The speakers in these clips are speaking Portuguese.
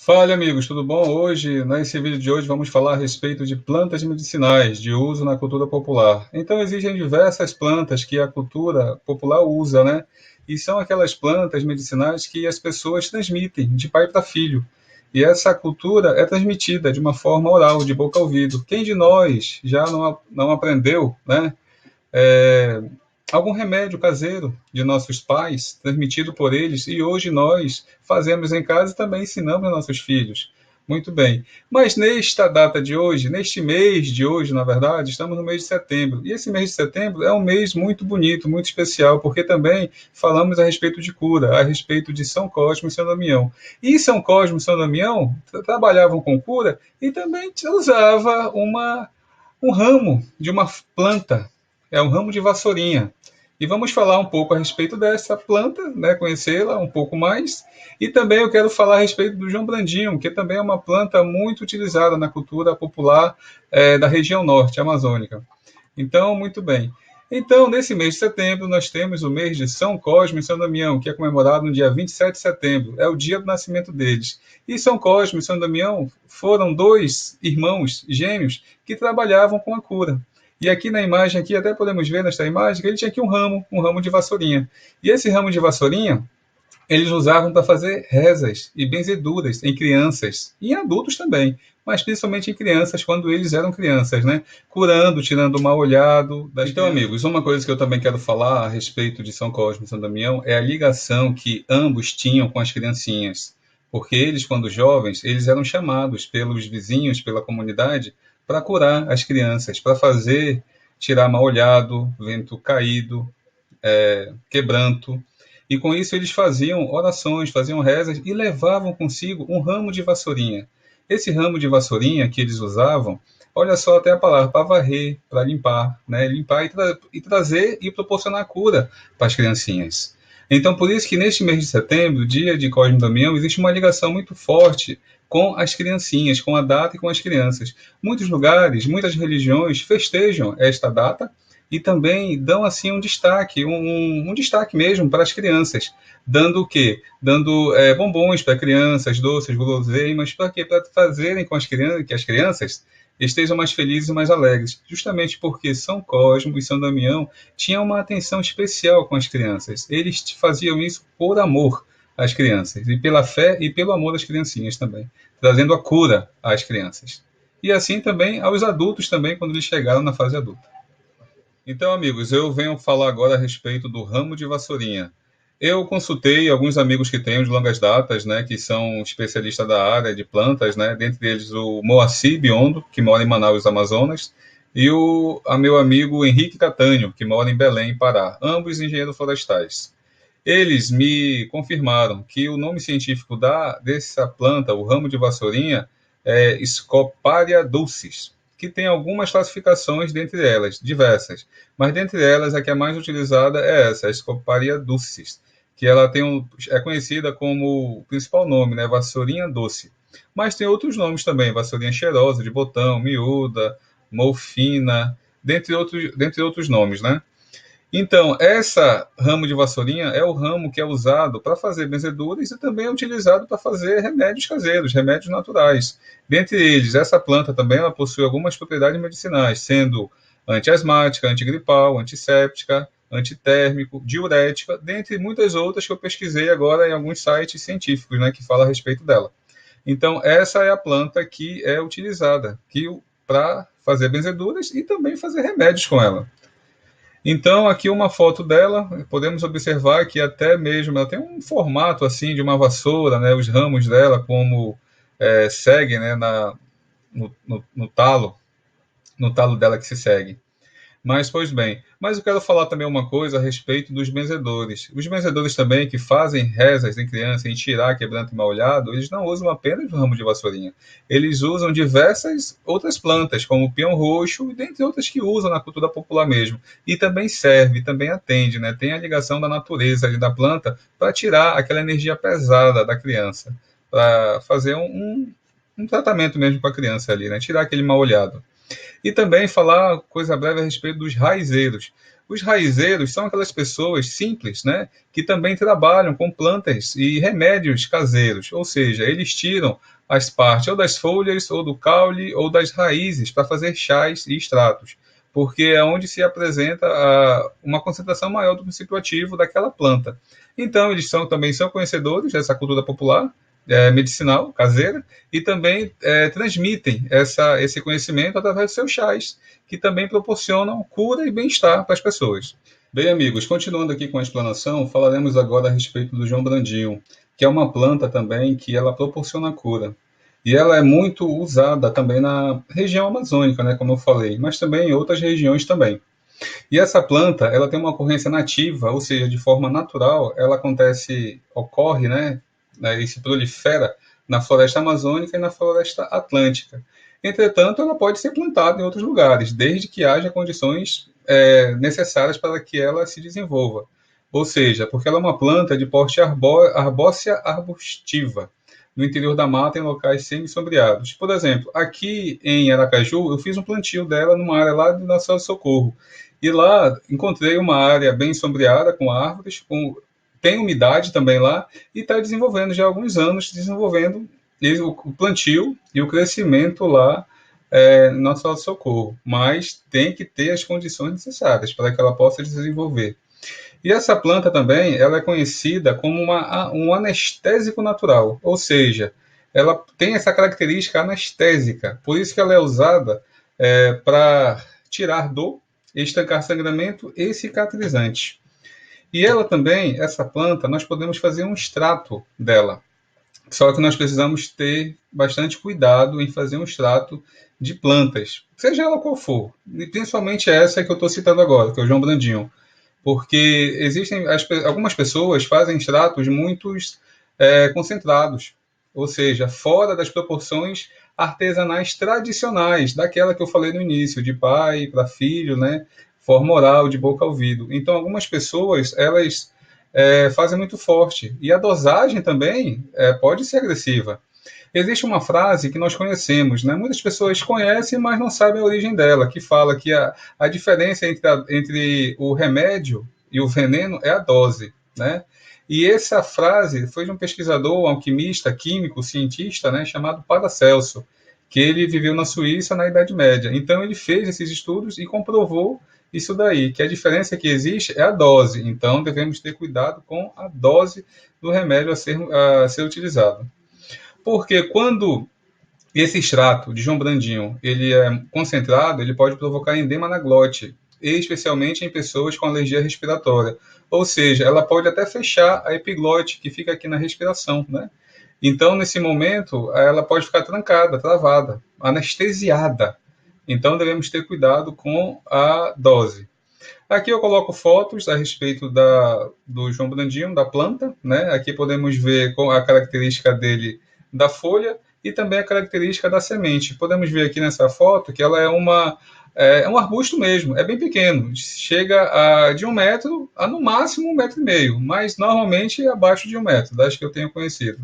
Fala, amigos, tudo bom? Hoje, nesse vídeo de hoje, vamos falar a respeito de plantas medicinais de uso na cultura popular. Então, existem diversas plantas que a cultura popular usa, né? E são aquelas plantas medicinais que as pessoas transmitem de pai para filho. E essa cultura é transmitida de uma forma oral, de boca a ouvido. Quem de nós já não aprendeu, né? é, algum remédio caseiro de nossos pais, transmitido por eles, e hoje nós fazemos em casa e também ensinamos aos nossos filhos. Muito bem. Mas nesta data de hoje, neste mês de hoje, na verdade, estamos no mês de setembro. E esse mês de setembro é um mês muito bonito, muito especial, porque também falamos a respeito de cura, a respeito de São Cosme e São Damião. E São Cosme e São Damião trabalhavam com cura e também usava um ramo de uma planta, é um ramo de vassourinha. E vamos falar um pouco a respeito dessa planta, né, conhecê-la um pouco mais. E também eu quero falar a respeito do João Brandinho, que também é uma planta muito utilizada na cultura popular da região norte amazônica. Então, muito bem. Então, nesse mês de setembro, nós temos o mês de São Cosme e São Damião, que é comemorado no dia 27 de setembro. É o dia do nascimento deles. E São Cosme e São Damião foram dois irmãos gêmeos que trabalhavam com a cura. E aqui na imagem, aqui até podemos ver nesta imagem, que ele tinha aqui um ramo de vassourinha. E esse ramo de vassourinha, eles usavam para fazer rezas e benzeduras em crianças e em adultos também, mas principalmente em crianças, quando eles eram crianças, né? Curando, tirando o mal olhado das Então, crianças. Amigos, uma coisa que eu também quero falar a respeito de São Cosme e São Damião é a ligação que ambos tinham com as criancinhas. Porque eles, quando jovens, eles eram chamados pelos vizinhos, pela comunidade, para curar as crianças, para fazer tirar mal olhado, vento caído, quebranto. E com isso eles faziam orações, faziam rezas e levavam consigo um ramo de vassourinha. Esse ramo de vassourinha que eles usavam, olha só até a palavra, para varrer, para limpar, né? Limpar e trazer e proporcionar cura para as criancinhas. Então, por isso que neste mês de setembro, dia de Cosme e Damião, existe uma ligação muito forte com as criancinhas, com a data e com as crianças. Muitos lugares, muitas religiões festejam esta data e também dão assim um destaque, um destaque mesmo para as crianças, dando o quê? Dando bombons para crianças, doces, guloseimas, para quê? Para fazerem com as crianças, que as crianças estejam mais felizes e mais alegres, justamente porque São Cosmo e São Damião tinham uma atenção especial com as crianças. Eles faziam isso por amor às crianças, e pela fé e pelo amor às criancinhas também, trazendo a cura às crianças. E assim também aos adultos também, quando eles chegaram na fase adulta. Então, amigos, eu venho falar agora a respeito do ramo de vassourinha. Eu consultei alguns amigos que tenho de longas datas, né, que são especialistas da área de plantas, né, dentre eles o Moacir Biondo, que mora em Manaus, Amazonas, e a meu amigo Henrique Catânio, que mora em Belém, Pará, ambos engenheiros florestais. Eles me confirmaram que o nome científico dessa planta, o ramo de vassourinha, é Scoparia dulcis, que tem algumas classificações dentre elas, diversas, mas dentre elas a que é mais utilizada é essa, a Scoparia dulcis, que ela é conhecida como o principal nome, né, vassourinha doce. Mas tem outros nomes também, vassourinha cheirosa, de botão, miúda, molfina, dentre outros nomes, né? Então, essa ramo de vassourinha é o ramo que é usado para fazer benzeduras e também é utilizado para fazer remédios caseiros, remédios naturais. Dentre eles, essa planta também ela possui algumas propriedades medicinais, sendo antiasmática, antigripal, antisséptica, antitérmico, diurética, dentre muitas outras que eu pesquisei agora em alguns sites científicos, né, que falam a respeito dela. Então, essa é a planta que é utilizada para fazer benzeduras e também fazer remédios com ela. Então, aqui uma foto dela, podemos observar que até mesmo ela tem um formato assim de uma vassoura, né? Os ramos dela como seguem, né? No talo dela que se segue. Mas, pois bem, mas eu quero falar também uma coisa a respeito dos benzedores. Os benzedores também que fazem rezas em criança, em tirar, quebranto e mal-olhado, eles não usam apenas o ramo de vassourinha. Eles usam diversas outras plantas, como o peão roxo e dentre outras que usam na cultura popular mesmo. E também serve, também atende, né? Tem a ligação da natureza ali da planta para tirar aquela energia pesada da criança, para fazer um tratamento mesmo com a criança ali, né? Tirar aquele mal-olhado. E também falar coisa breve a respeito dos raizeiros. Os raizeiros são aquelas pessoas simples, né, que também trabalham com plantas e remédios caseiros, ou seja, eles tiram as partes ou das folhas, ou do caule, ou das raízes para fazer chás e extratos, porque é onde se apresenta uma concentração maior do princípio ativo daquela planta. Então, eles também são conhecedores dessa cultura popular, medicinal, caseira, e também transmitem esse conhecimento através dos seus chás, que também proporcionam cura e bem-estar para as pessoas. Bem, amigos, continuando aqui com a explanação, falaremos agora a respeito do João Brandinho, que é uma planta também que ela proporciona cura. E ela é muito usada também na região amazônica, né, como eu falei, mas também em outras regiões também. E essa planta, ela tem uma ocorrência nativa, ou seja, de forma natural, ela ocorre, né, e se prolifera na floresta amazônica e na floresta atlântica. Entretanto, ela pode ser plantada em outros lugares, desde que haja condições necessárias para que ela se desenvolva. Ou seja, porque ela é uma planta de porte arbócea arbustiva, no interior da mata, em locais semi-sombreados. Por exemplo, aqui em Aracaju, eu fiz um plantio dela numa área lá de Nossa Senhora do Socorro. E lá encontrei uma área bem sombreada, com árvores, tem umidade também lá, e está desenvolvendo já há alguns anos, desenvolvendo o plantio e o crescimento lá no Nossa Senhora do Socorro. Mas tem que ter as condições necessárias para que ela possa desenvolver. E essa planta também, ela é conhecida como um anestésico natural, ou seja, ela tem essa característica anestésica, por isso que ela é usada para tirar dor, estancar sangramento e cicatrizante. E ela também, essa planta, nós podemos fazer um extrato dela, só que nós precisamos ter bastante cuidado em fazer um extrato de plantas, seja ela qual for, e principalmente essa que eu estou citando agora, que é o João Brandinho, porque existem algumas pessoas fazem extratos muito concentrados, ou seja, fora das proporções artesanais tradicionais, daquela que eu falei no início, de pai para filho, né, forma oral, de boca a ouvido. Então, algumas pessoas, elas fazem muito forte, e a dosagem também pode ser agressiva. Existe uma frase que nós conhecemos, né? Muitas pessoas conhecem, mas não sabem a origem dela, que fala que a diferença entre o remédio e o veneno é a dose, né? E essa frase foi de um pesquisador, um alquimista, químico, cientista, né, chamado Paracelso, que ele viveu na Suíça na Idade Média. Então ele fez esses estudos e comprovou isso daí, que a diferença que existe é a dose. Então devemos ter cuidado com a dose do remédio a ser utilizado. Porque quando esse extrato de João Brandinho ele é concentrado, ele pode provocar edema na glote, especialmente em pessoas com alergia respiratória. Ou seja, ela pode até fechar a epiglote, que fica aqui na respiração, né? Então, nesse momento, ela pode ficar trancada, travada, anestesiada. Então, devemos ter cuidado com a dose. Aqui eu coloco fotos a respeito do João Brandinho, da planta, né? Aqui podemos ver a característica dele da folha e também a característica da semente. Podemos ver aqui nessa foto que ela é um arbusto mesmo, é bem pequeno, chega de 1 metro a no máximo 1,5 metro, mas normalmente abaixo de 1 metro, das que eu tenho conhecido.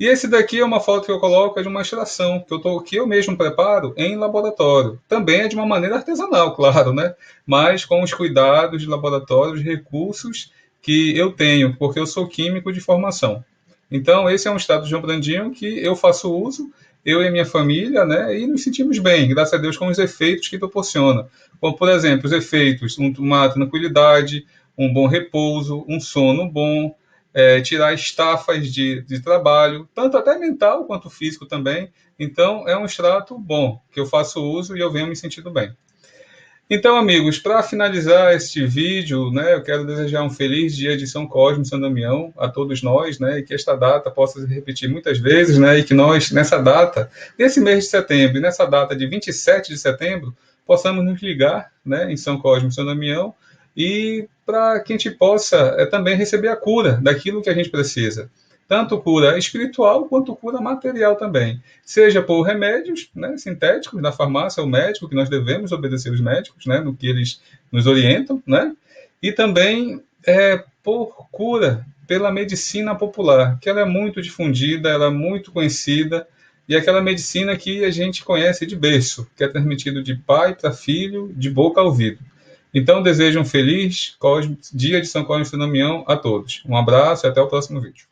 E esse daqui é uma foto que eu coloco de uma extração que eu mesmo preparo em laboratório. Também é de uma maneira artesanal, claro, né? Mas com os cuidados de laboratório, os recursos que eu tenho, porque eu sou químico de formação. Então, esse é um extrato de João Brandinho que eu faço uso, eu e a minha família, né? E nos sentimos bem, graças a Deus, com os efeitos que proporciona. Como, por exemplo, os efeitos, uma tranquilidade, um bom repouso, um sono bom, tirar estafas de trabalho, tanto até mental quanto físico também. Então, é um extrato bom, que eu faço uso e eu venho me sentindo bem. Então, amigos, para finalizar este vídeo, né, eu quero desejar um feliz dia de São Cosme e São Damião a todos nós, né, e que esta data possa se repetir muitas vezes, né, e que nós, nessa data, nesse mês de setembro, nessa data de 27 de setembro, possamos nos ligar, né, em São Cosme e São Damião, e para que a gente possa também receber a cura daquilo que a gente precisa. Tanto cura espiritual quanto cura material também. Seja por remédios, né, sintéticos da farmácia, o médico, que nós devemos obedecer os médicos, né, no que eles nos orientam, né, e também por cura pela medicina popular, que ela é muito difundida, ela é muito conhecida, e é aquela medicina que a gente conhece de berço, que é transmitido de pai para filho, de boca a ouvido. Então, desejo um feliz dia de São Cosme e Damião a todos. Um abraço e até o próximo vídeo.